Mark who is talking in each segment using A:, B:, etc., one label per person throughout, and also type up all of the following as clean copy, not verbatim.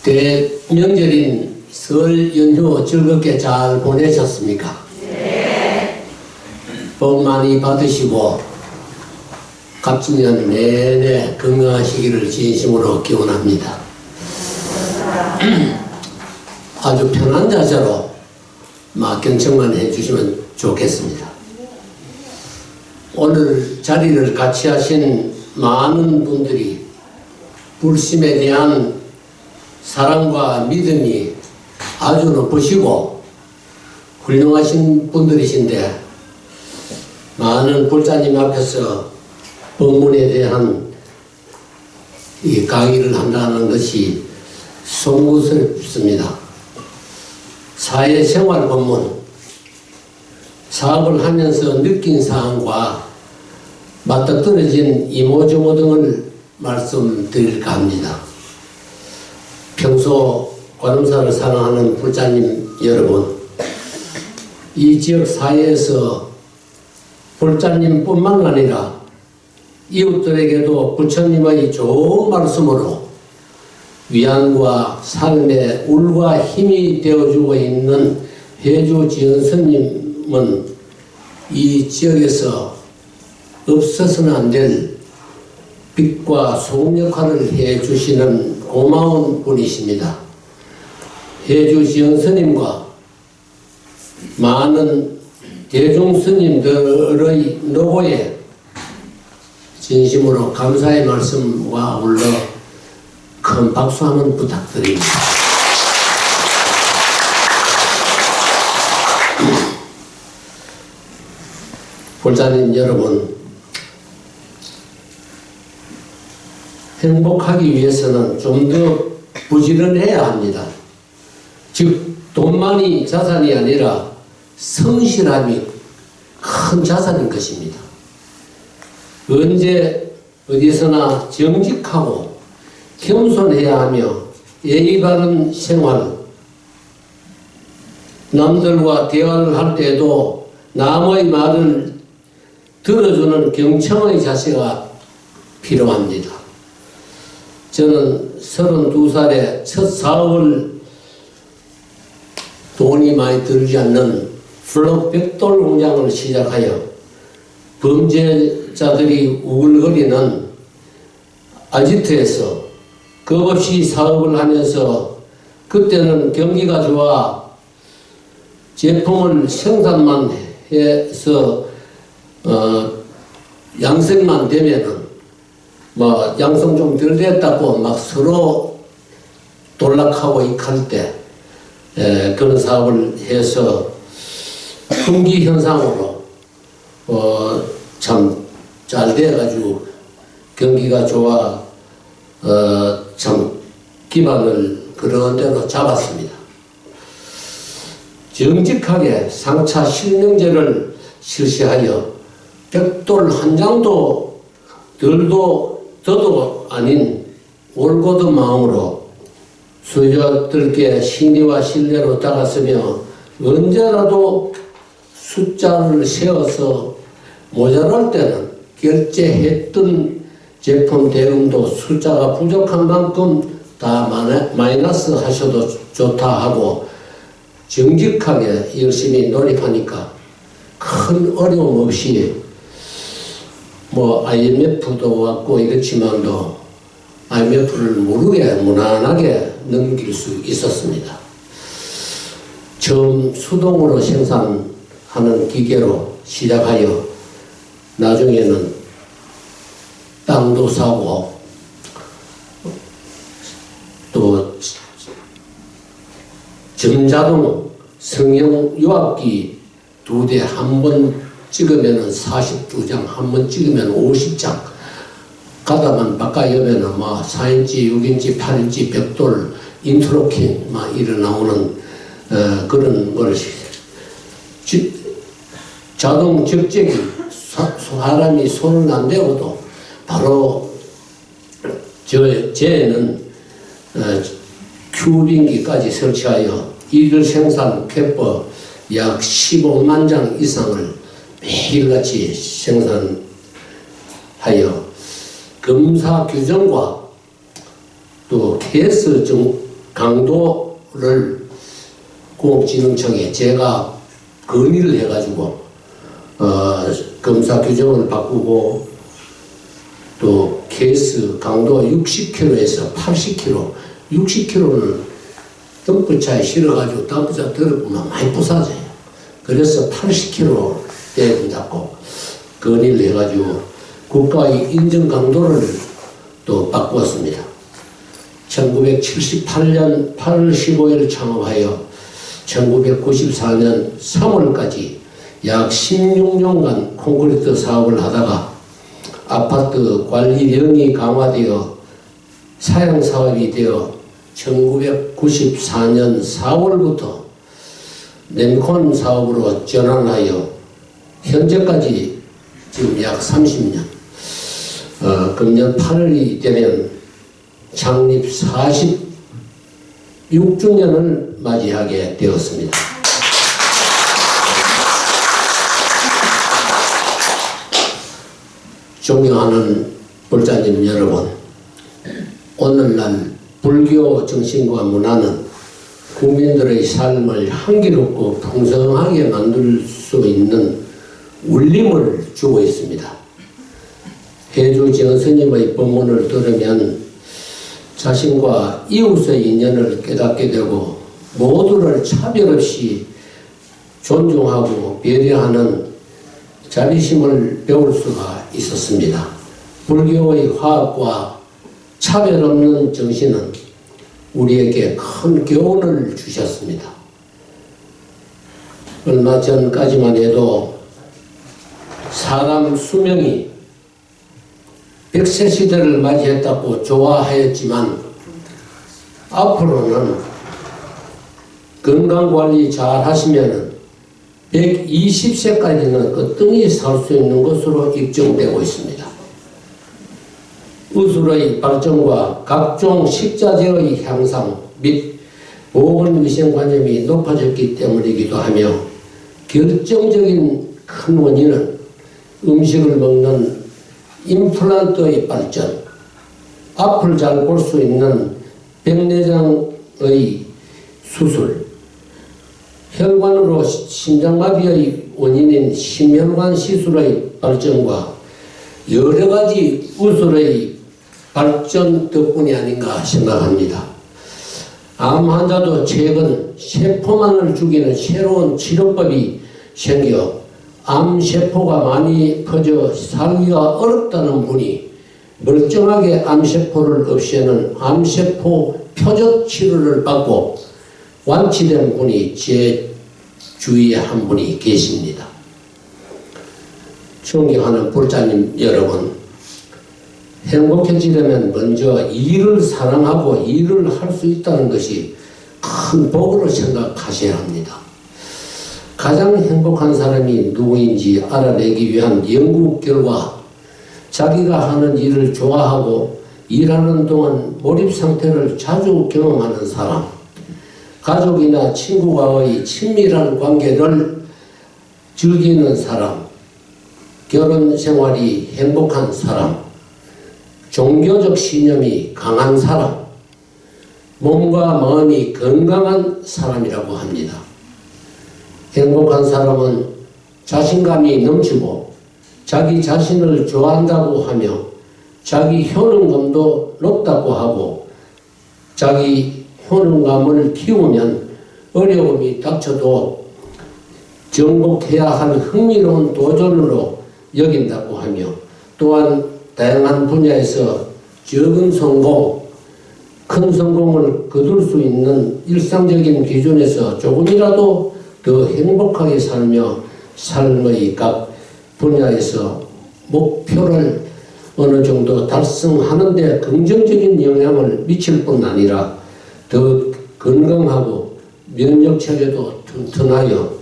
A: 대명절인 설 연휴 즐겁게 잘 보내셨습니까?
B: 네.
A: 복 많이 받으시고 갑진년 내내 건강하시기를 진심으로 기원합니다. 아주 편한 자세로 경청만 해주시면 좋겠습니다. 오늘 자리를 같이 하신 많은 분들이 불심에 대한 사랑과 믿음이 아주 높으시고 훌륭하신 분들이신데, 많은 불자님 앞에서 법문에 대한 이 강의를 한다는 것이 송구스럽습니다. 사회생활 법문, 사업을 하면서 느낀 사항과 맞닥뜨려진 이모저모 등을 말씀드릴까 합니다. 평소 관음사를 사랑하는 불자님 여러분, 이 지역 사회에서 불자님뿐만 아니라 이웃들에게도 부처님의 좋은 말씀으로 위안과 삶의 울과 힘이 되어주고 있는 회주지은 스님은 이 지역에서 없어서는 안 될 빛과 소금 역할을 해주시는 고마운 분이십니다. 회주지은 스님과 많은 대중 스님들의 노고에 진심으로 감사의 말씀과 아울러 큰 박수 한번 부탁드립니다. 불자님 여러분, 행복하기 위해서는 좀 더 부지런해야 합니다. 즉, 돈만이 자산이 아니라 성실함이 큰 자산인 것입니다. 언제 어디서나 정직하고 겸손해야 하며 예의 바른 생활, 남들과 대화를 할 때에도 남의 말을 들어주는 경청의 자세가 필요합니다. 저는 32살에 첫 사업을 돈이 많이 들지 않는 블록 벽돌 공장을 시작하여 범죄자들이 우글거리는 아지트에서 겁없이 사업을 하면서, 그때는 경기가 좋아 제품을 생산만 해서 양성만 되면은 양성 좀 덜 됐다고 막 서로 돌락하고 익할 때 그런 사업을 해서 분기 현상으로 참 잘 돼가지고 경기가 좋아 참 기반을 그런 대로 잡았습니다. 정직하게 상차 실명제를 실시하여 벽돌 한 장도 덜도 더도 아닌 올곧은 마음으로 수요자들께 신의와 신뢰로 다가서며 언제라도 숫자를 세워서 모자랄 때는 결제했던 제품 대금도 숫자가 부족한 만큼 다 마이너스 하셔도 좋다 하고 정직하게 열심히 노력하니까 큰 어려움 없이 IMF도 왔고 이렇지만도 IMF를 모르게 무난하게 넘길 수 있었습니다. 처음 수동으로 생산하는 기계로 시작하여 나중에는 땅도 사고 또 점자동 성형 유압기 2대 한 번 찍으면 42장, 한 번 찍으면 50장, 가다만 바꿔여면 4인치, 6인치, 8인치 벽돌, 인트로킹 일어나오는 그런 걸 자동 적재기, 사람이 손을 안 대고도 바로 쟤는 큐빙기까지 설치하여 일일 생산 캡법 약 15만 장 이상을 매일같이 생산하여 검사 규정과 또 케이스 강도를 공업진흥청에 제가 건의를 해가지고 검사 규정을 바꾸고 또 케이스 강도 60km에서 80km, 60km는 덤프차에 실어가지고 덤프차 들어보면 많이 부사져요. 그래서 80km대 된다고 건의를 해가지고 국가의 인정 강도를 또 바꾸었습니다. 1978년 8월 15일 창업하여 1994년 3월까지 약 16년간 콘크리트 사업을 하다가 아파트 관리령이 강화되어 사양사업이 되어 1994년 4월부터 nem콘 사업으로 전환하여 현재까지 지금 약 30년, 금년 8월이 되면 창립 46주년을 맞이하게 되었습니다. 존경하는 불자님 여러분, 오늘날 불교 정신과 문화는 국민들의 삶을 향기롭고 풍성하게 만들 수 있는 울림을 주고 있습니다. 해주 지원스님의 법문을 들으면 자신과 이웃의 인연을 깨닫게 되고 모두를 차별 없이 존중하고 배려하는 자비심을 배울 수가 있었습니다. 불교의 화합과 차별 없는 정신은 우리에게 큰 교훈을 주셨습니다. 얼마 전까지만 해도 사람 수명이 100세 시대를 맞이했다고 좋아하였지만 앞으로는 건강관리 잘 하시면 120세까지는 거뜬히 살 수 있는 것으로 입증되고 있습니다. 의술의 발전과 각종 식자재의 향상 및 보건위생관념이 높아졌기 때문이기도 하며 결정적인 큰 원인은 음식을 먹는 임플란트의 발전, 앞을 잘 볼 수 있는 백내장의 수술, 혈관으로 심장마비의 원인인 심혈관 시술의 발전과 여러 가지 의술의 발전 덕분이 아닌가 생각합니다. 암 환자도 최근 세포만을 죽이는 새로운 치료법이 생겨 암세포가 많이 퍼져 살기가 어렵다는 분이 멀쩡하게 암세포를 없애는 암세포 표적 치료를 받고 완치된 분이 제 주위에 한 분이 계십니다. 존경하는 불자님 여러분, 행복해지려면 먼저 일을 사랑하고 일을 할 수 있다는 것이 큰 복으로 생각하셔야 합니다. 가장 행복한 사람이 누구인지 알아내기 위한 연구 결과 자기가 하는 일을 좋아하고 일하는 동안 몰입 상태를 자주 경험하는 사람, 가족이나 친구와의 친밀한 관계를 즐기는 사람, 결혼 생활이 행복한 사람, 종교적 신념이 강한 사람, 몸과 마음이 건강한 사람이라고 합니다. 행복한 사람은 자신감이 넘치고 자기 자신을 좋아한다고 하며 자기 효능감도 높다고 하고 자기 효능감을 키우면 어려움이 닥쳐도 정복해야 할 흥미로운 도전으로 여긴다고 하며 또한 다양한 분야에서 적은 성공, 큰 성공을 거둘 수 있는 일상적인 기준에서 조금이라도 더 행복하게 살며 삶의 각 분야에서 목표를 어느 정도 달성하는 데 긍정적인 영향을 미칠 뿐 아니라 더 건강하고 면역체계도 튼튼하여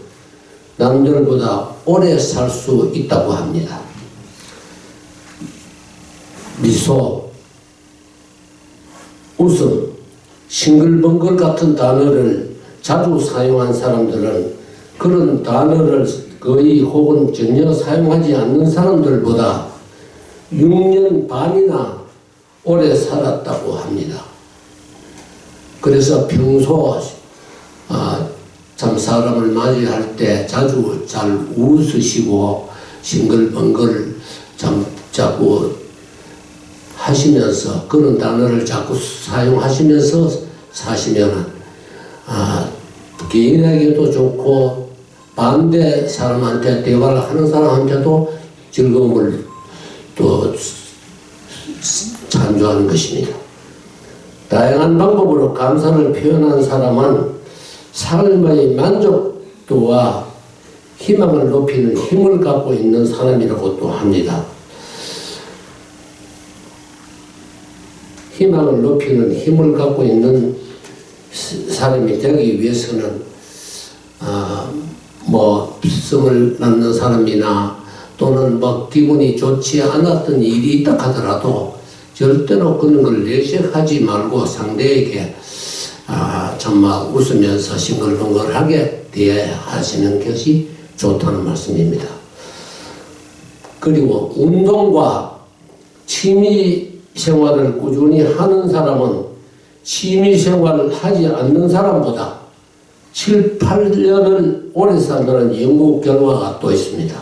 A: 남들보다 오래 살 수 있다고 합니다. 미소, 웃음, 싱글벙글 같은 단어를 자주 사용한 사람들은 그런 단어를 거의 혹은 전혀 사용하지 않는 사람들보다 6년 반이나 오래 살았다고 합니다. 그래서 평소 참 사람을 맞이할 때 자주 잘 웃으시고 싱글벙글 참 자꾸 하시면서 그런 단어를 자꾸 사용하시면서 사시면은 개인에게도 좋고 반대 사람한테 대화를 하는 사람한테도 즐거움을 또 찬조하는 것입니다. 다양한 방법으로 감사를 표현한 사람은 삶의 만족도와 희망을 높이는 힘을 갖고 있는 사람이라고 또 합니다. 희망을 높이는 힘을 갖고 있는 사람이 되기 위해서는 성을 낳는 사람이나 또는 기분이 좋지 않았던 일이 있다 하더라도 절대로 그런 걸 내색하지 말고 상대에게 정말 웃으면서 싱글벙글하게 대하시는 것이 좋다는 말씀입니다. 그리고 운동과 취미 생활을 꾸준히 하는 사람은 취미 생활을 하지 않는 사람보다 7, 8년을 오래 산다는 연구 결과가 또 있습니다.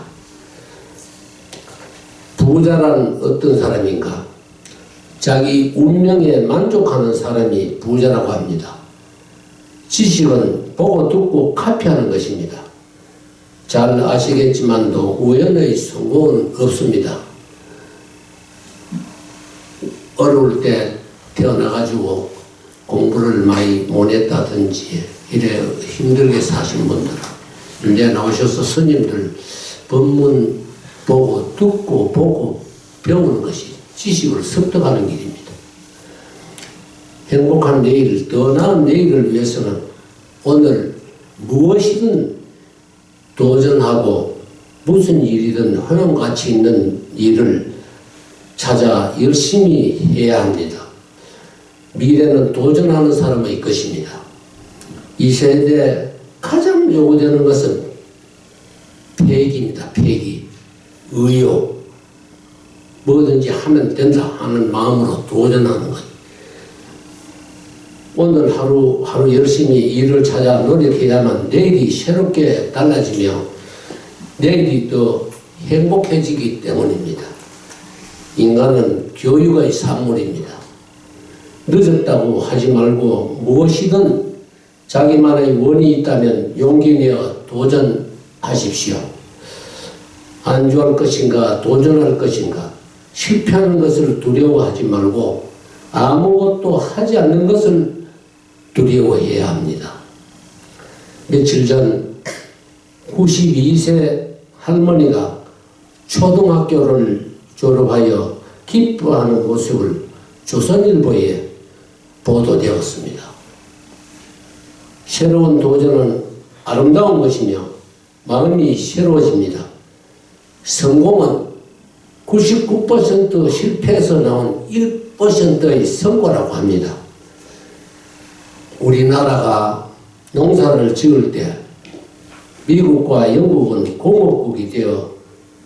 A: 부자란 어떤 사람인가? 자기 운명에 만족하는 사람이 부자라고 합니다. 지식은 보고 듣고 카피하는 것입니다. 잘 아시겠지만도 우연의 성공은 없습니다. 어려울 때 태어나가지고 공부를 많이 못했다든지 이래 힘들게 사신 분들, 이제 나오셔서 스님들 법문 보고 듣고 보고 배우는 것이 지식을 습득하는 길입니다. 행복한 내일, 더 나은 내일을 위해서는 오늘 무엇이든 도전하고 무슨 일이든 허용가치 있는 일을 찾아 열심히 해야 합니다. 미래는 도전하는 사람의 것입니다. 이 세대에 가장 요구되는 것은 패기입니다. 패기, 의욕, 뭐든지 하면 된다 하는 마음으로 도전하는 것. 오늘 하루 열심히 일을 찾아 노력해야만 내일이 새롭게 달라지며 내일이 더 행복해지기 때문입니다. 인간은 교육의 산물입니다. 늦었다고 하지 말고 무엇이든 자기만의 원이 있다면 용기 내어 도전하십시오. 안주할 것인가 도전할 것인가 실패하는 것을 두려워하지 말고 아무것도 하지 않는 것을 두려워해야 합니다. 며칠 전 92세 할머니가 초등학교를 졸업하여 기뻐하는 모습을 조선일보에 보도되었습니다. 새로운 도전은 아름다운 것이며 마음이 새로워집니다. 성공은 99% 실패해서 나온 1%의 성과라고 합니다. 우리나라가 농사를 지을 때 미국과 영국은 공업국이 되어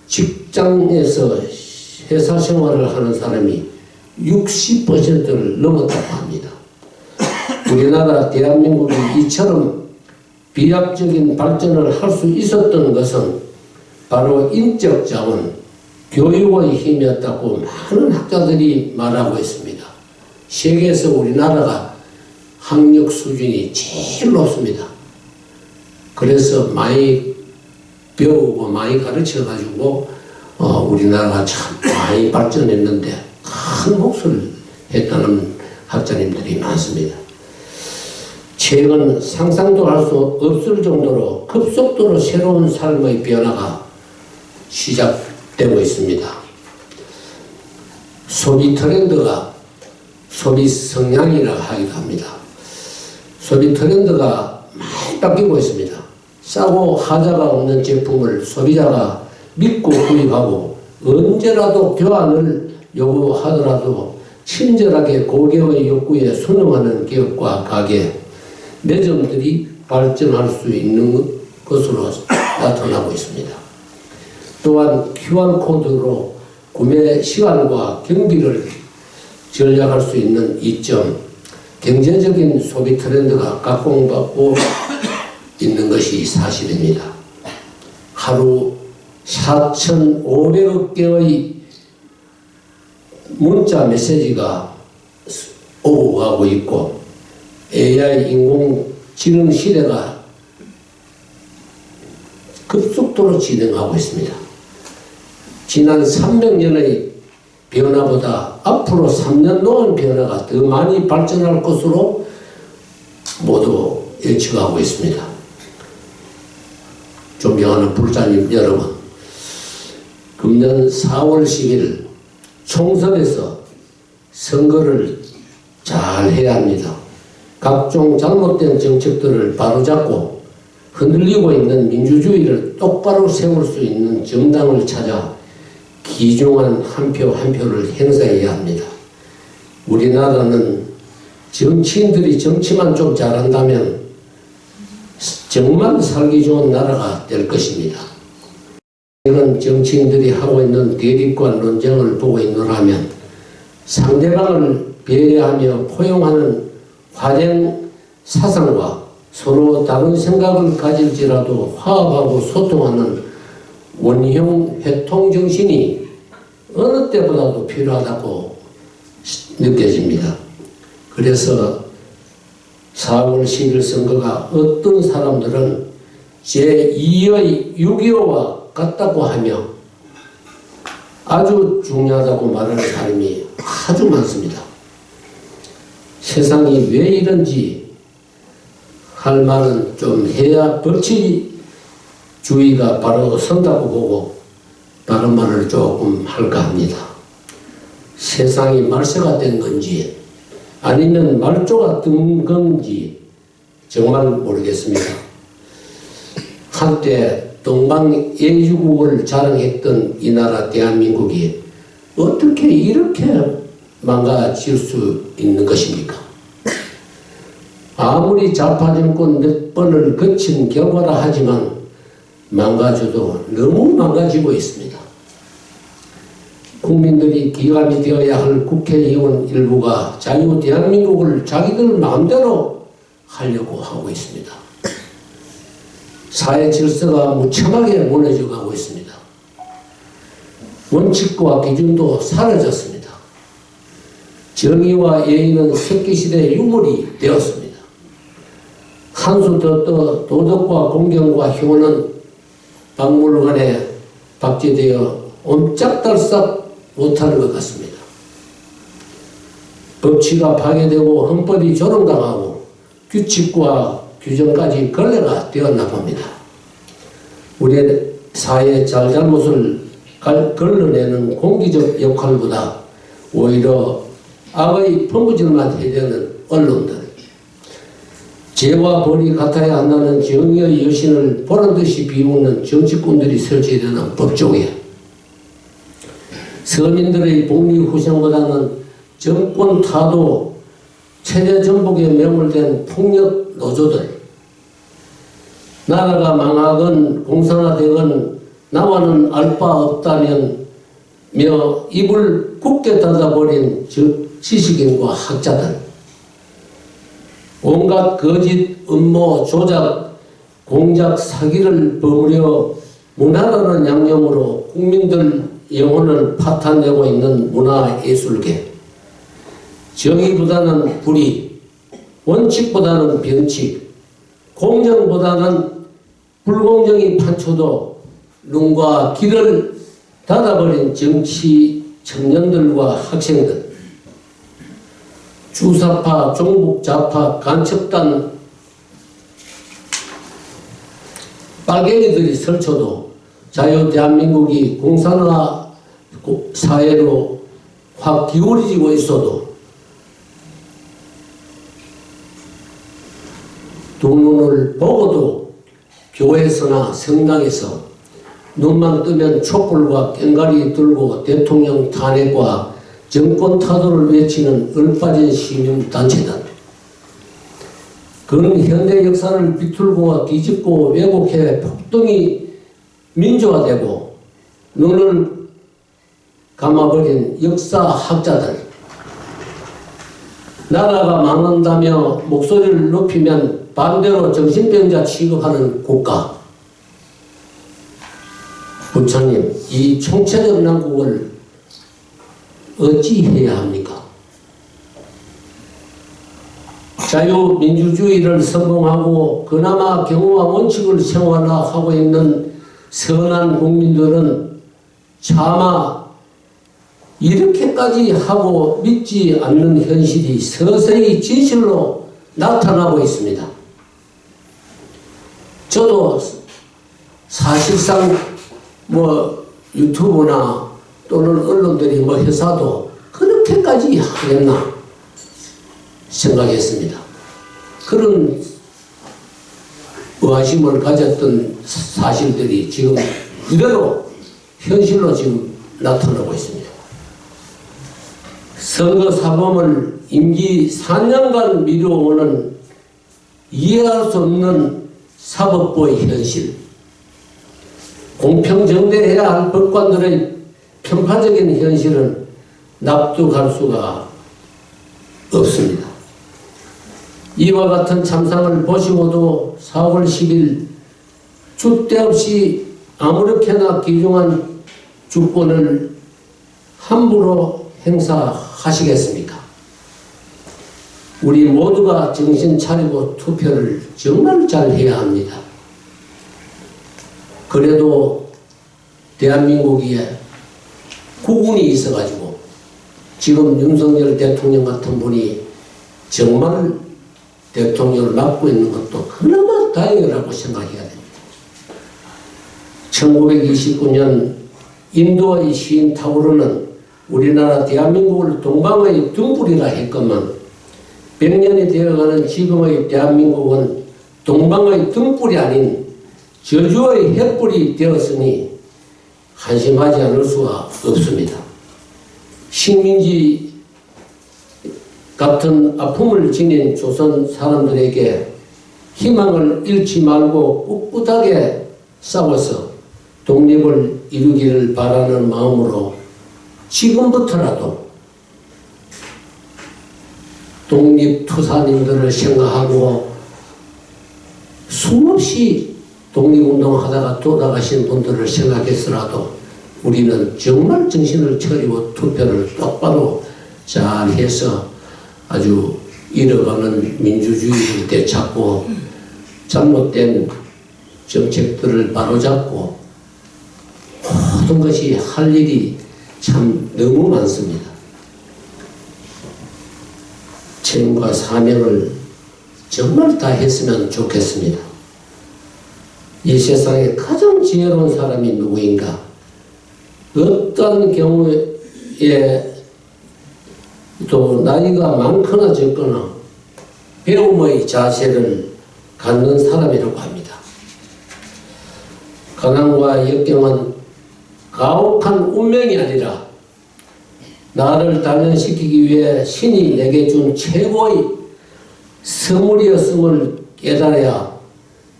A: 직장에서 회사 생활을 하는 사람이 60%를 넘었다고 합니다. 우리나라 대한민국이 이처럼 비약적인 발전을 할 수 있었던 것은 바로 인적 자원, 교육의 힘이었다고 많은 학자들이 말하고 있습니다. 세계에서 우리나라가 학력 수준이 제일 높습니다. 그래서 많이 배우고 많이 가르쳐가지고 우리나라가 참 많이 발전했는데 큰 몫을 했다는 학자님들이 많습니다. 최근 상상도 할 수 없을 정도로 급속도로 새로운 삶의 변화가 시작되고 있습니다. 소비 트렌드가 소비 성향이라고 하기도 합니다. 소비 트렌드가 많이 바뀌고 있습니다. 싸고 하자가 없는 제품을 소비자가 믿고 구입하고 언제라도 교환을 요구하더라도 친절하게 고객의 욕구에 순응하는 기업과 가게, 매점들이 발전할 수 있는 것으로 나타나고 있습니다. 또한 QR코드로 구매 시간과 경비를 전략할 수 있는 이점, 경제적인 소비 트렌드가 각광받고 있는 것이 사실입니다. 하루 4,500억 개의 문자 메시지가 오고 가고 있고 AI 인공지능 시대가 급속도로 진행하고 있습니다. 지난 300년의 변화보다 앞으로 3년 동안 변화가 더 많이 발전할 것으로 모두 예측하고 있습니다. 존경하는 불자님 여러분, 금년 4월 10일 총선에서 선거를 잘 해야 합니다. 각종 잘못된 정책들을 바로잡고 흔들리고 있는 민주주의를 똑바로 세울 수 있는 정당을 찾아 귀중한 한 표 한 표를 행사해야 합니다. 우리나라는 정치인들이 정치만 좀 잘한다면 정말 살기 좋은 나라가 될 것입니다. 이런 정치인들이 하고 있는 대립과 논쟁을 보고 있노라면 상대방을 배려하며 포용하는 화정 사상과 서로 다른 생각을 가질지라도 화합하고 소통하는 원형 회통 정신이 어느 때보다도 필요하다고 느껴집니다. 그래서 4월 10일 선거가 어떤 사람들은 제2의 6.25와 같다고 하며 아주 중요하다고 말하는 사람이 아주 많습니다. 세상이 왜 이런지 할 말은 좀 해야 법치주의가 바로 선다고 보고 다른 말을 조금 할까 합니다. 세상이 말세가 된 건지 아니면 말조가 든 건지 정말 모르겠습니다. 한때 동방예주국을 자랑했던 이 나라 대한민국이 어떻게 이렇게 망가질 수 있는 것입니까? 아무리 좌파 정권 몇 번을 거친 결과라 하지만 망가져도 너무 망가지고 있습니다. 국민들이 기감이 되어야 할 국회의원 일부가 자유 대한민국을 자기들 마음대로 하려고 하고 있습니다. 사회 질서가 무참하게 무너져 가고 있습니다. 원칙과 기준도 사라졌습니다. 정의와 예의는 석기시대의 유물이 되었습니다. 한수 더 떠 도덕과 공경과 효는 박물관에 박제되어 옴짝달싹 못하는 것 같습니다. 법치가 파괴되고 헌법이 조롱당하고 규칙과 규정까지 걸레가 되었나 봅니다. 우리 사회의 잘잘못을 걸러내는 공기적 역할보다 오히려 악의 퍼무질만 해대는 언론들, 죄와 벌이 같아야 한다는 정의의 여신을 보란듯이 비우는 정치꾼들이 설치되는 법조계, 서민들의 복리 후생보다는 정권 타도 체제 전복에 매몰된 폭력 노조들, 나라가 망하건 공산화되건 나와는 알 바 없다며 입을 굳게 닫아버린 지식인과 학자들, 온갖 거짓, 음모, 조작, 공작, 사기를 버무려 문화라는 양념으로 국민들 영혼을 파탄내고 있는 문화예술계, 정의보다는 불의, 원칙보다는 변칙, 공정보다는 불공정이 판초도 눈과 귀를 닫아버린 정치 청년들과 학생들, 주사파, 종북좌파, 간첩단 빨갱이들이 설쳐도 자유 대한민국이 공산화 사회로 확 기울어지고 있어도 두 눈을 보고도 교회에서나 성당에서 눈만 뜨면 촛불과 꽹과리 들고 대통령 탄핵과 정권 타도를 외치는 얼빠진 시민단체들, 그런 현대 역사를 비틀고 뒤집고 왜곡해 폭동이 민주화되고 눈을 감아버린 역사학자들, 나라가 망한다며 목소리를 높이면 반대로 정신병자 취급하는 국가. 부처님, 이 총체적 난국을 어찌해야 합니까? 자유민주주의를 성공하고 그나마 경우와 원칙을 생활화하고 있는 선한 국민들은 차마 이렇게까지 하고 믿지 않는 현실이 서서히 진실로 나타나고 있습니다. 저도 사실상 유튜브나 또는 언론들이 회사도 그렇게까지 하겠나 생각했습니다. 그런 의아심을 가졌던 사실들이 지금 이대로 현실로 지금 나타나고 있습니다. 선거사범을 임기 4년간 미뤄오는 이해할 수 없는 사법부의 현실, 공평정대해야 할 법관들의 편파적인 현실은 납득할 수가 없습니다. 이와 같은 참상을 보시고도 4월 10일 줏대 없이 아무렇게나 귀중한 주권을 함부로 행사하시겠습니까? 우리 모두가 정신 차리고 투표를 정말 잘 해야 합니다. 그래도 대한민국에 국운이 있어가지고 지금 윤석열 대통령 같은 분이 정말 대통령을 맡고 있는 것도 그나마 다행이라고 생각해야 됩니다. 1929년 인도의 시인 타고르는 우리나라 대한민국을 동방의 등불이라 했건만 100년이 되어가는 지금의 대한민국은 동방의 등불이 아닌 저주의 횃불이 되었으니 한심하지 않을 수가 없습니다. 식민지 같은 아픔을 지닌 조선 사람들에게 희망을 잃지 말고 꿋꿋하게 싸워서 독립을 이루기를 바라는 마음으로 지금부터라도 독립투사님들을 생각하고 수없이 독립운동하다가 돌아가신 분들을 생각해서라도 우리는 정말 정신을 차리고 투표를 똑바로 잘 해서 아주 잃어가는 민주주의를 되찾고 잘못된 정책들을 바로잡고 모든 것이 할 일이 참 너무 많습니다. 책임과 사명을 정말 다 했으면 좋겠습니다. 이 세상에 가장 지혜로운 사람이 누구인가? 어떤 경우에 또 나이가 많거나 적거나 배움의 자세를 갖는 사람이라고 합니다. 가난과 역경은 가혹한 운명이 아니라 나를 단련시키기 위해 신이 내게 준 최고의 선물이었음을 깨달아야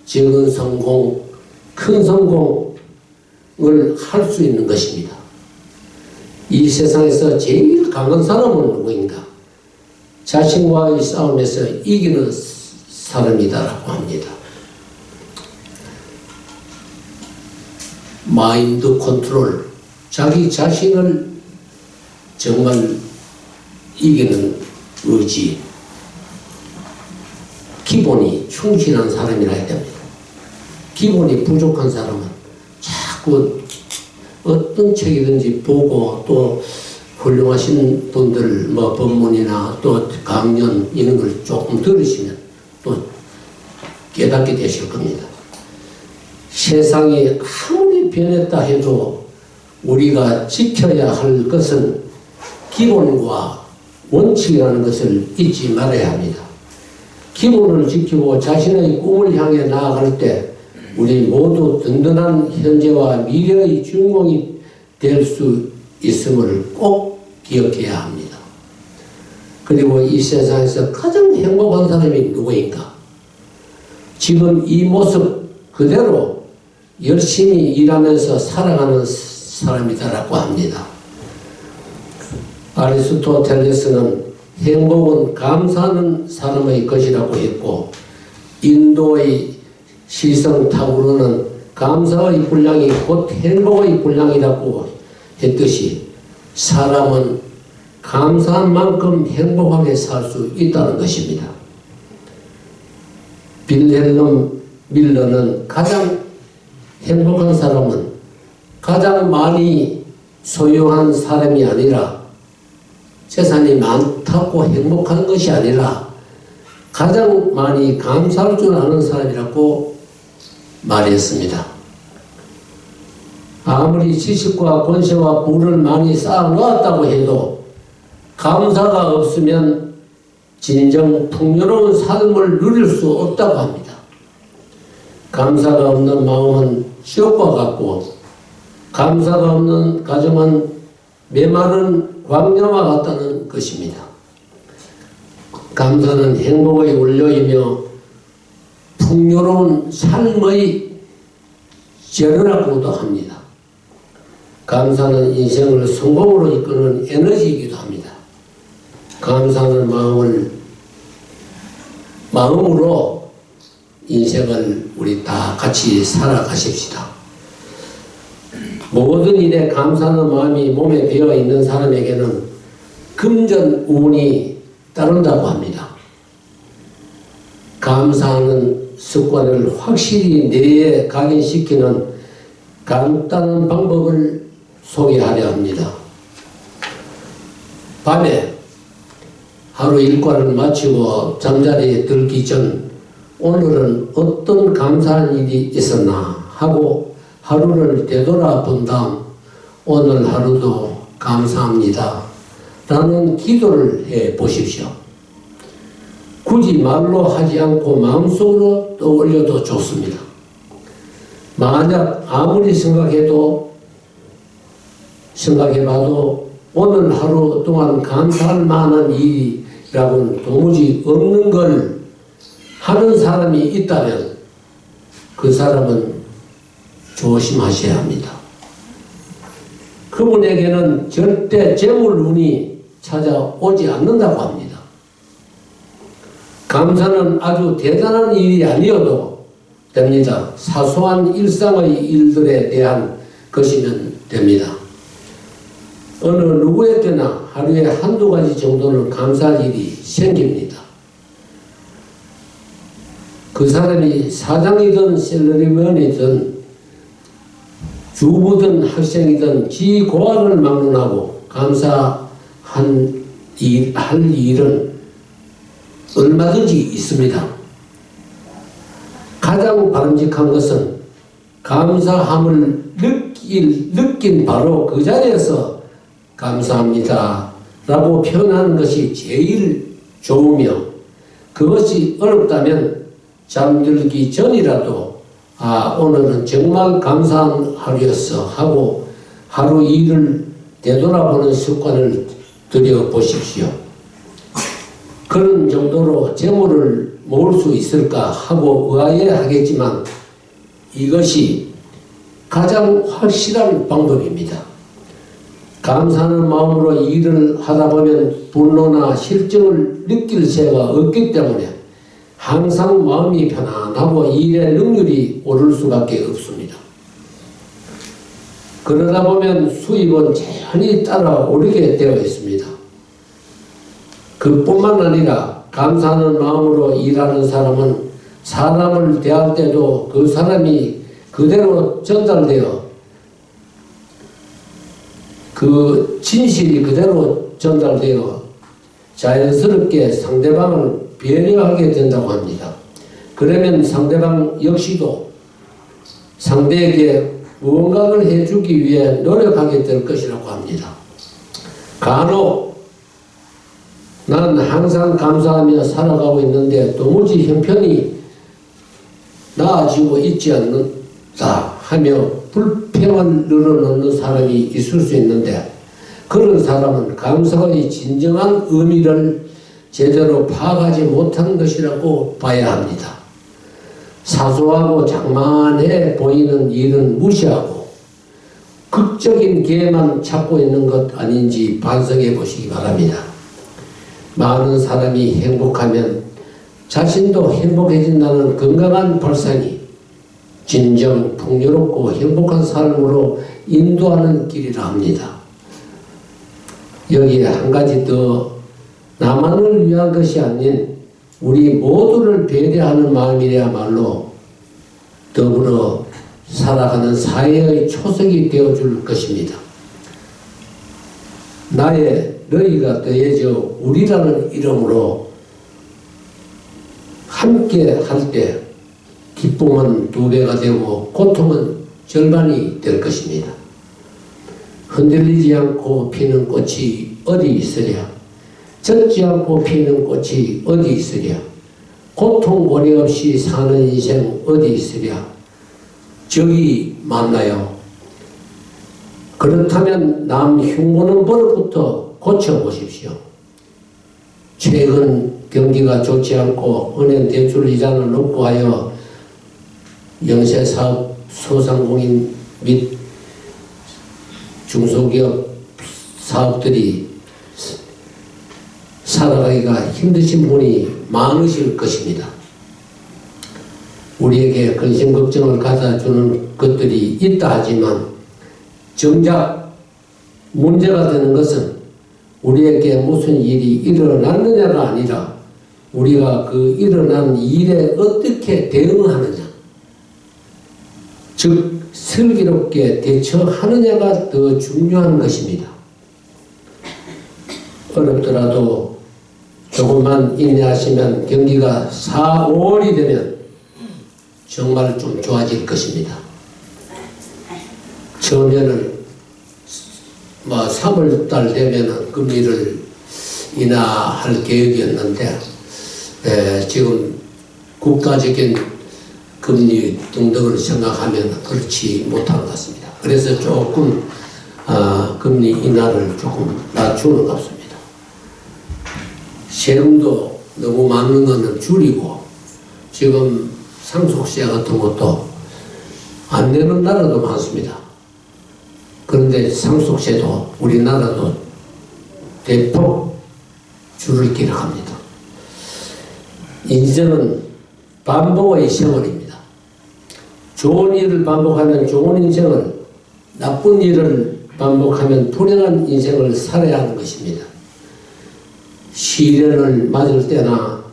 A: 적은 성공, 큰 성공을 할 수 있는 것입니다. 이 세상에서 제일 강한 사람은 누구인가? 자신과의 싸움에서 이기는 사람이다라고 합니다. 마인드 컨트롤, 자기 자신을 정말 이기는 의지, 기본이 충실한 사람이라 해야 됩니다. 기본이 부족한 사람은 자꾸 어떤 책이든지 보고 또 훌륭하신 분들 법문이나 또 강연 이런 걸 조금 들으시면 또 깨닫게 되실 겁니다. 세상이 아무리 변했다 해도 우리가 지켜야 할 것은 기본과 원칙이라는 것을 잊지 말아야 합니다. 기본을 지키고 자신의 꿈을 향해 나아갈 때 우리 모두 든든한 현재와 미래의 주인공이 될 수 있음을 꼭 기억해야 합니다. 그리고 이 세상에서 가장 행복한 사람이 누구인가? 지금 이 모습 그대로 열심히 일하면서 살아가는 사람이다라고 합니다. 아리스토텔레스는 행복은 감사하는 사람의 것이라고 했고, 인도의 시성탁으로는 감사의 분량이 곧 행복의 분량이라고 했듯이 사람은 감사한 만큼 행복하게 살 수 있다는 것입니다. 빌헬름 밀러는 가장 행복한 사람은 가장 많이 소유한 사람이 아니라 재산이 많다고 행복한 것이 아니라 가장 많이 감사할 줄 아는 사람이라고 말했습니다. 아무리 지식과 권세와 부를 많이 쌓아놓았다고 해도 감사가 없으면 진정 풍요로운 삶을 누릴 수 없다고 합니다. 감사가 없는 마음은 지옥과 같고 감사가 없는 가정은 메마른 광야와 같다는 것입니다. 감사는 행복의 원료이며 풍요로운 삶의 재료라고도 합니다. 감사는 인생을 성공으로 이끄는 에너지이기도 합니다. 감사하는 마음으로 인생을 우리 다 같이 살아가십시다. 모든 일에 감사하는 마음이 몸에 배어 있는 사람에게는 금전운이 따른다고 합니다. 감사하는 습관을 확실히 뇌에 각인시키는 간단한 방법을 소개하려 합니다. 밤에 하루 일과를 마치고 잠자리에 들기 전 오늘은 어떤 감사한 일이 있었나 하고 하루를 되돌아본 다음 오늘 하루도 감사합니다 라는 기도를 해 보십시오. 굳이 말로 하지 않고 마음속으로 떠올려도 좋습니다. 만약 아무리 생각해봐도 오늘 하루 동안 감사할 만한 일이라고는 도무지 없는 걸 하는 사람이 있다면 그 사람은 조심하셔야 합니다. 그분에게는 절대 재물운이 찾아오지 않는다고 합니다. 감사는 아주 대단한 일이 아니어도 됩니다. 사소한 일상의 일들에 대한 것이면 됩니다. 어느 누구에게나 하루에 한두 가지 정도는 감사할 일이 생깁니다. 그 사람이 사장이든 셀러리맨이든 주부든 학생이든 지고학을 막론하고 감사할 일은 얼마든지 있습니다. 가장 바람직한 것은 감사함을 느낀 바로 그 자리에서 감사합니다 라고 표현하는 것이 제일 좋으며, 그것이 어렵다면 잠들기 전이라도 오늘은 정말 감사한 하루였어 하고 하루 일을 되돌아보는 습관을 들여보십시오. 그런 정도로 재물을 모을 수 있을까 하고 의아해하겠지만 이것이 가장 확실한 방법입니다. 감사하는 마음으로 일을 하다 보면 분노나 실증을 느낄 새가 없기 때문에 항상 마음이 편안하고 일의 능률이 오를 수밖에 없습니다. 그러다 보면 수입은 자연히 따라오르게 되어 있습니다. 그뿐만 아니라 감사하는 마음으로 일하는 사람은 사람을 대할 때도 그 사람이 그대로 전달되어 그 진실이 그대로 전달되어 자연스럽게 상대방을 배려하게 된다고 합니다. 그러면 상대방 역시도 상대에게 무언가를 해주기 위해 노력하게 될 것이라고 합니다. 간혹 난 항상 감사하며 살아가고 있는데 도무지 형편이 나아지고 있지 않는다 하며 불평을 늘어놓는 사람이 있을 수 있는데, 그런 사람은 감사의 진정한 의미를 제대로 파악하지 못한 것이라고 봐야 합니다. 사소하고 장만해 보이는 일은 무시하고 극적인 기회만 찾고 있는 것 아닌지 반성해 보시기 바랍니다. 많은 사람이 행복하면 자신도 행복해진다는 건강한 발상이 진정 풍요롭고 행복한 삶으로 인도하는 길이라 합니다. 여기에 한 가지 더, 나만을 위한 것이 아닌 우리 모두를 배려하는 마음이야말로 더불어 살아가는 사회의 초석이 되어줄 것입니다. 나의 너희가 더해져 우리라는 이름으로 함께 할 때 기쁨은 2배가 되고 고통은 절반이 될 것입니다. 흔들리지 않고 피는 꽃이 어디 있으랴? 젖지 않고 피는 꽃이 어디 있으랴? 고통 고뇌 없이 사는 인생 어디 있으랴? 저기 맞나요? 그렇다면 남 흉보는 버릇부터 고쳐보십시오. 최근 경기가 좋지 않고 은행 대출 이자는 높고 하여 영세사업 소상공인 및 중소기업 사업들이 살아가기가 힘드신 분이 많으실 것입니다. 우리에게 근심 걱정을 가져주는 것들이 있다 하지만 정작 문제가 되는 것은 우리에게 무슨 일이 일어났느냐가 아니라 우리가 그 일어난 일에 어떻게 대응하느냐, 즉 슬기롭게 대처하느냐가 더 중요한 것입니다. 어렵더라도 조금만 인내하시면 경기가 4, 5월이 되면 정말 좀 좋아질 것입니다. 처음에는 3월달 되면은 금리를 인하할 계획이었는데 지금 국가적인 금리 등등을 생각하면 그렇지 못한 것 같습니다. 그래서 조금 금리 인하를 조금 낮추는 것 같습니다. 세금도 너무 많은 것은 줄이고 지금 상속세 같은 것도 안 내는 나라도 많습니다. 그런데 상속세도 우리나라도 대폭 줄을 기록합니다. 인생은 반복의 세월입니다. 좋은 일을 반복하면 좋은 인생을, 나쁜 일을 반복하면 불행한 인생을 살아야 하는 것입니다. 시련을 맞을 때나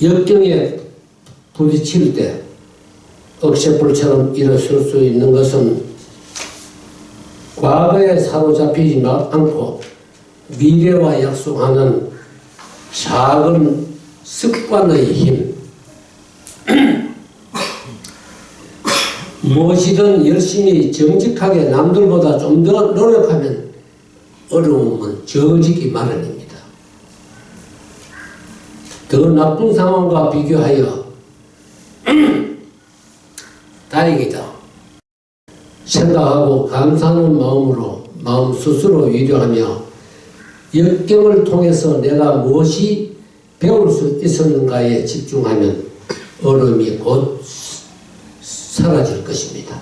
A: 역경에 부딪힐 때 억새불처럼 일어설 수 있는 것은 과거에 사로잡히지 않고 미래와 약속하는 작은 습관의 힘, 무엇이든 열심히 정직하게 남들보다 좀 더 노력하면 어려움은 저어지기 마련입니다. 더 나쁜 상황과 비교하여 다행이다 생각하고 감사하는 마음으로 마음 스스로 위로하며 역경을 통해서 내가 무엇이 배울 수 있었는가에 집중하면 어려움이 곧 사라질 것입니다.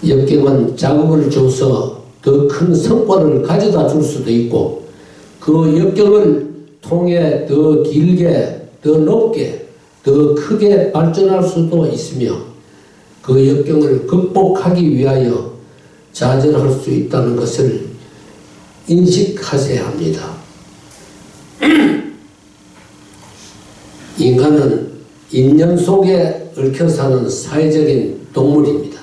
A: 역경은 자극을 줘서 더 큰 성과를 가져다 줄 수도 있고 그 역경을 통해 더 길게, 더 높게, 더 크게 발전할 수도 있으며 그 역경을 극복하기 위하여 좌절할 수 있다는 것을 인식하셔야 합니다. 인간은 인연 속에 얽혀 사는 사회적인 동물입니다.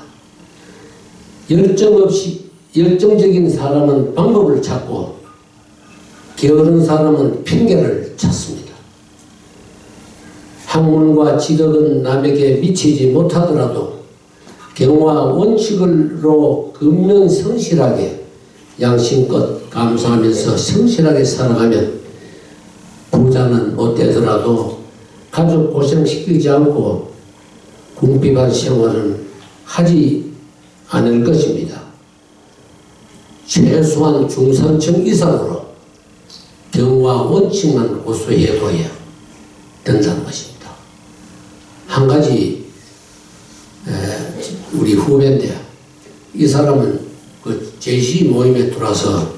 A: 열정적인 사람은 방법을 찾고 게으른 사람은 핑계를 찾습니다. 학문과 지덕은 남에게 미치지 못하더라도 경와 원칙으로 근면 성실하게 양심껏 감사하면서 성실하게 살아가면 부자는 못 되더라도 가족 고생시키지 않고 궁핍한 생활은 하지 않을 것입니다. 최소한 중산층 이상으로 경와 원칙만 고수해둬야 된다는 것입니다. 한 가지 우리 후배인데 이 사람은 그 제시 모임에 들어와서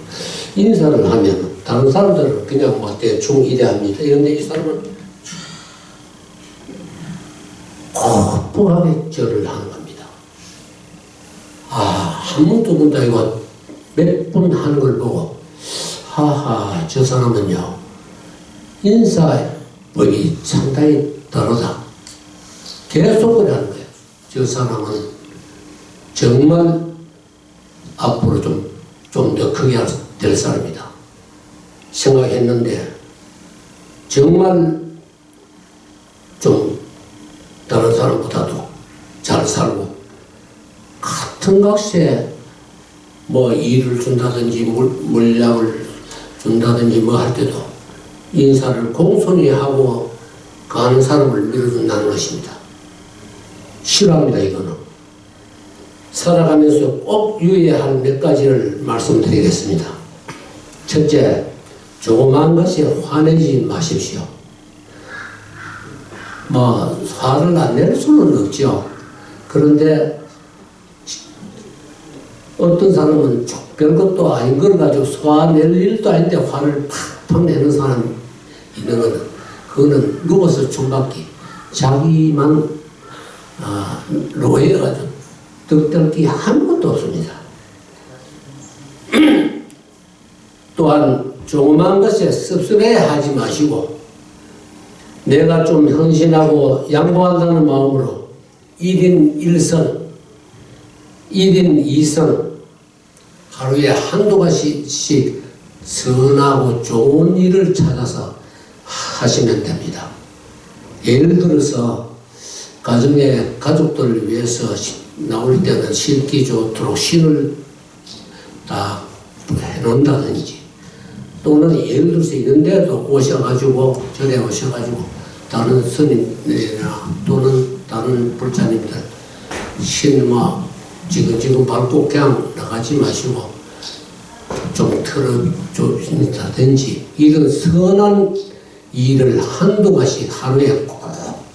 A: 인사를 하면 다른 사람들은 그냥 뭐 대충 이래합니다. 그런데 이 사람은 거룩하게 절을 하는 겁니다. 한 번, 두 번도 아니고 몇 번 하는 걸 보고 하하, 저 사람은요 인사법이 상당히 다르다. 계속 그러는 거예요. 저 사람은 정말 앞으로 좀 더 크게 될 사람이다 생각했는데, 정말 좀 다른 사람보다도 잘 살고, 같은 값에 뭐 일을 준다든지 물량을 준다든지 뭐 할 때도 인사를 공손히 하고 가는 사람을 밀어준다는 것입니다. 싫어합니다. 이거는 살아가면서 꼭 유의해야 할 몇 가지를 말씀드리겠습니다. 첫째, 조그마한 것에 화내지 마십시오. 뭐 화를 안 낼 수는 없죠. 그런데 어떤 사람은 별것도 아닌 걸 가지고 화낼 일도 아닌데 화를 팍팍 내는 사람이 있는 거는, 그거는 누워서 춤받기, 자기만 로해가지고 득달기 아무것도 없습니다. 또한 조그마한 것에 씁쓸해 하지 마시고, 내가 좀 헌신하고 양보한다는 마음으로 1인 1선, 1인 2선 하루에 한두 가지씩 선하고 좋은 일을 찾아서 하시면 됩니다. 예를 들어서 가정의 가족들을 위해서 나올 때는 신기 좋도록 신을 다 해놓는다든지, 또는 예를 들어서 이런데도 오셔가지고 절에 오셔가지고 다른 스님들이나 또는 다른 불자님들 신 뭐 지금 밟고 그냥 나가지 마시고 좀 틀어주신다든지, 이런 선한 일을 한두 가지 하루에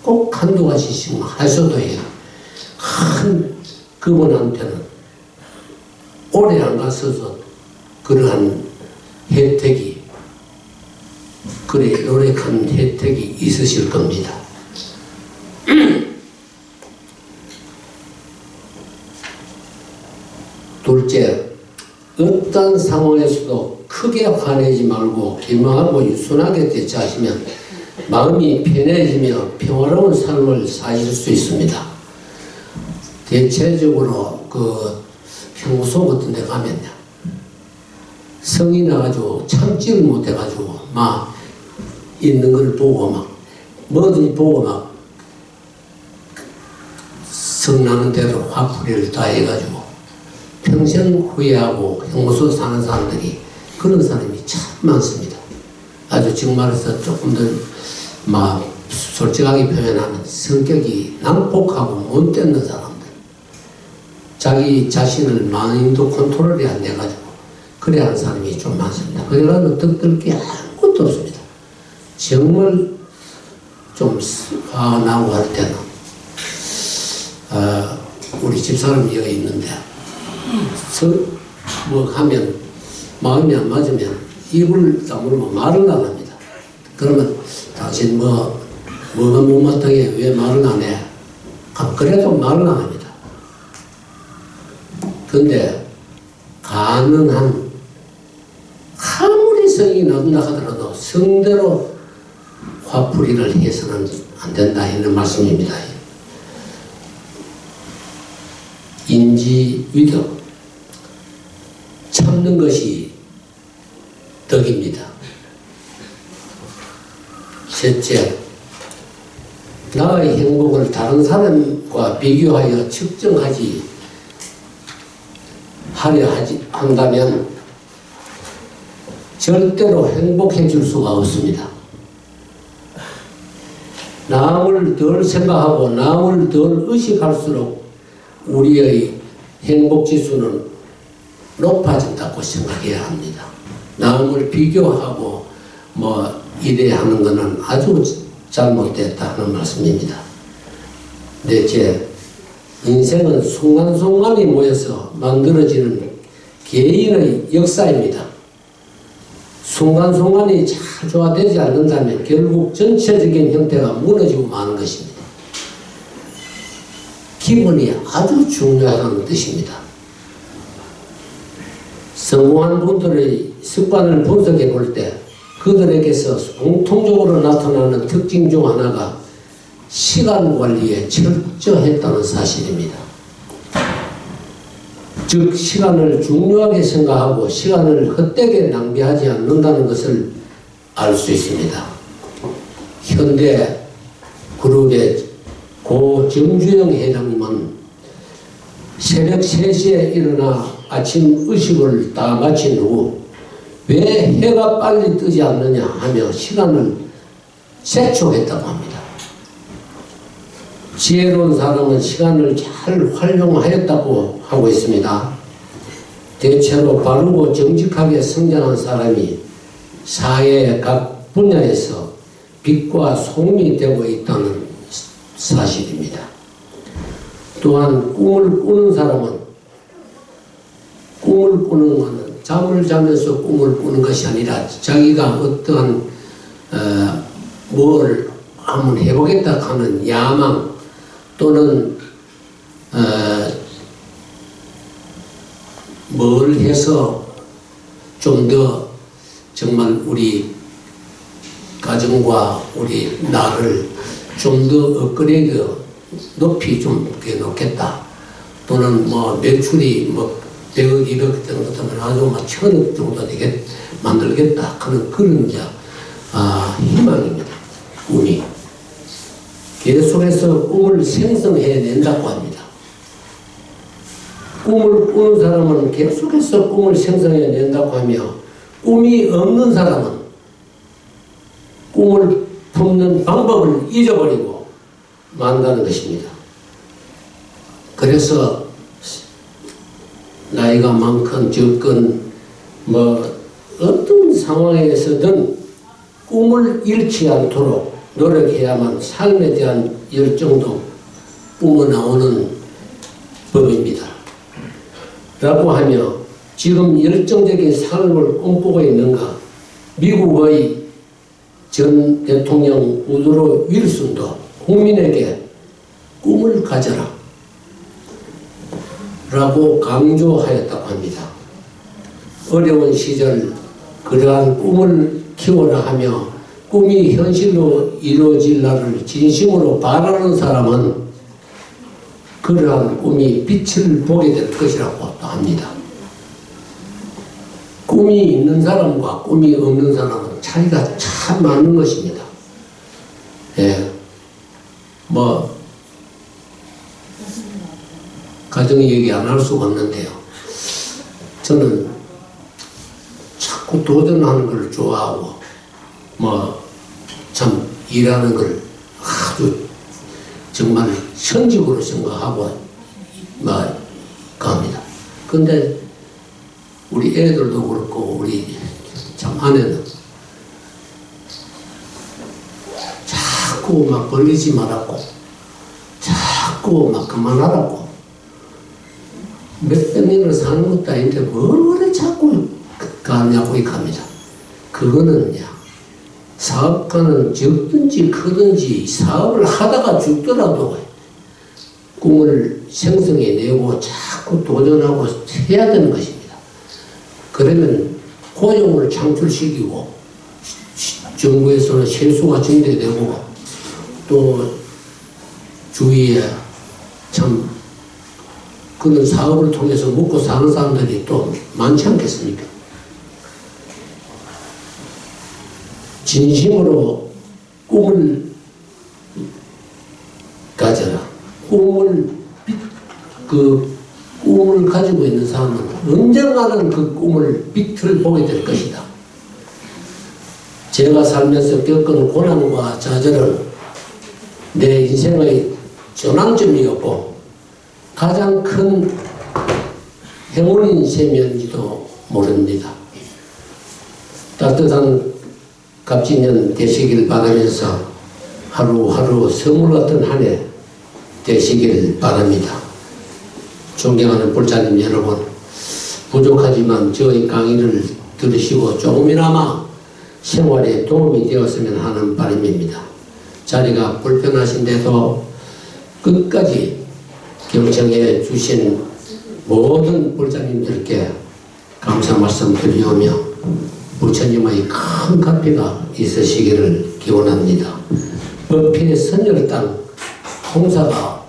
A: 꼭 한두 가지씩 하셔도 해요. 큰 그분한테는 오래 안 갔어도 그러한 혜택이, 그래 노력한 혜택이 있으실 겁니다. 둘째, 어떤 상황에서도 크게 화내지 말고 기만하고 유순하게 대처하시면 마음이 편해지며 평화로운 삶을 사실 수 있습니다. 대체적으로 그 평소 같은 데 가면요, 성이 나가지고 참지를 못해가지고 막 있는 걸 보고 막 뭐든지 보고 막 성나는 대로 화풀이를 다 해가지고 평생 후회하고 형무소 사는 사람들이, 그런 사람이 참 많습니다. 아주 정말해서 조금 더 막 솔직하게 표현하면 성격이 난폭하고 못 되는 사람들, 자기 자신을 마인드 컨트롤이 안 돼가지고 그래 하는 사람이 좀 많습니다. 그래가지고 득들 게 아무것도 없습니다. 정말 좀 화가 나고 할 때는 우리 집사람이 여기 있는데 뭐 하면 마음이 안 맞으면 입을 다물고 말을 안 합니다. 그러면 당신 뭐가 못마땅해 왜 말을 안 해? 그래도 말을 안 합니다. 근데 가능한, 아무리 성이 나온다 하더라도 성대로 화풀이를 해서는 안 된다 이런 말씀입니다. 인지위덕, 참는 것이 덕입니다. 셋째, 나의 행복을 다른 사람과 비교하여 측정하지 하려 한다면 절대로 행복해질 수가 없습니다. 남을 덜 생각하고 남을 덜 의식할수록 우리의 행복지수는 높아진다고 생각해야 합니다. 남을 비교하고 뭐 이래야 하는 것은 아주 잘못됐다 하는 말씀입니다. 넷째, 인생은 순간순간이 모여서 만들어지는 개인의 역사입니다. 순간순간이 잘 조화되지 않는다면 결국 전체적인 형태가 무너지고 마는 것입니다. 기본이 아주 중요하다는 뜻입니다. 성공한 분들의 습관을 분석해 볼 때 그들에게서 공통적으로 나타나는 특징 중 하나가 시간 관리에 철저했다는 사실입니다. 즉 시간을 중요하게 생각하고 시간을 헛되게 낭비하지 않는다는 것을 알 수 있습니다. 현대 그룹의 고 정주영 회장님은 새벽 3시에 일어나 아침 의식을 다 마친 후 왜 해가 빨리 뜨지 않느냐 하며 시간을 재촉했다고 합니다. 지혜로운 사람은 시간을 잘 활용하였다고 하고 있습니다. 대체로 바르고 정직하게 성장한 사람이 사회의 각 분야에서 빛과 소음이 되고 있다는 사실입니다. 또한 꿈을 꾸는 사람은 꿈을 꾸는 것은 잠을 자면서 꿈을 꾸는 것이 아니라 자기가 어떠한 뭘 한번 해보겠다 하는 야망 또는 뭘 해서 좀 더 정말 우리 가정과 우리 나를 좀 더 업그레이드 높이 좀 놓겠다. 또는 뭐 매출이 뭐 100억, 200억 정도 되면 아주 막 1000억 정도 되게 만들겠다. 그런 이제 희망입니다. 꿈이. 계속해서 꿈을 생성해낸다고 합니다. 꿈을 꾸는 사람은 계속해서 꿈을 생성해낸다고 하며 꿈이 없는 사람은 꿈을 품는 방법을 잊어버리고 만다는 것입니다. 그래서 나이가 많건 적건 뭐 어떤 상황에서든 꿈을 잃지 않도록 노력해야만 삶에 대한 열정도 뿜어나오는 법입니다. 라고 하며 지금 열정적인 삶을 꿈꾸고 있는가? 미국의 전 대통령 우드로 윌슨도 국민에게 꿈을 가져라 라고 강조하였다고 합니다. 어려운 시절 그러한 꿈을 키워라 하며 꿈이 현실로 이루어질 날을 진심으로 바라는 사람은 그러한 꿈이 빛을 보게 될 것이라고 또 합니다. 꿈이 있는 사람과 꿈이 없는 사람은 차이가 참 많은 것입니다. 예. 뭐 가정 얘기 안 할 수가 없는데요. 저는 자꾸 도전하는 걸 좋아하고 참 일하는 걸 아주 정말 천직으로 생각하고 갑니다. 근데 우리 애들도 그렇고 우리 참 아내는 자꾸 막 벌리지 말라고 자꾸 막 그만하라고 몇백 년을 사는 것도 아닌데 뭘 그래 자꾸 가냐고 이갑니다. 그거는 사업가는 적든지 크든지 사업을 하다가 죽더라도 꿈을 생성해내고 자꾸 도전하고 해야 되는 것입니다. 그러면 고용을 창출시키고 정부에서는 세수가 증대되고 또 주위에 참 그런 사업을 통해서 먹고 사는 사람들이 또 많지 않겠습니까? 진심으로 꿈을 가져라. 꿈을 가지고 있는 사람은 언젠가는 그 꿈을 빛을 보게 될 것이다. 제가 살면서 겪은 고난과 좌절은 내 인생의 전환점이었고 가장 큰 행운인 셈이었는지도 모릅니다. 따뜻한 갑진년 되시길 바라면서 하루하루 선물 같은 한 해 되시길 바랍니다. 존경하는 불자님 여러분, 부족하지만 저희 강의를 들으시고 조금이나마 생활에 도움이 되었으면 하는 바람입니다. 자리가 불편하신데도 끝까지 경청해 주신 모든 불자님들께 감사 말씀 드리오며 부처님의 큰 가피가 있으시기를 기원합니다. 법회 선열당 홍사가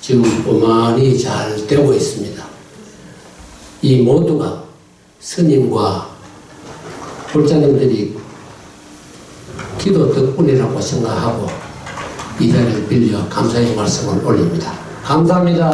A: 지금 어마어마히 잘 되고 있습니다. 이 모두가 스님과 불자님들이 기도 덕분이라고 생각하고 이 자리를 빌려 감사의 말씀을 올립니다. 감사합니다.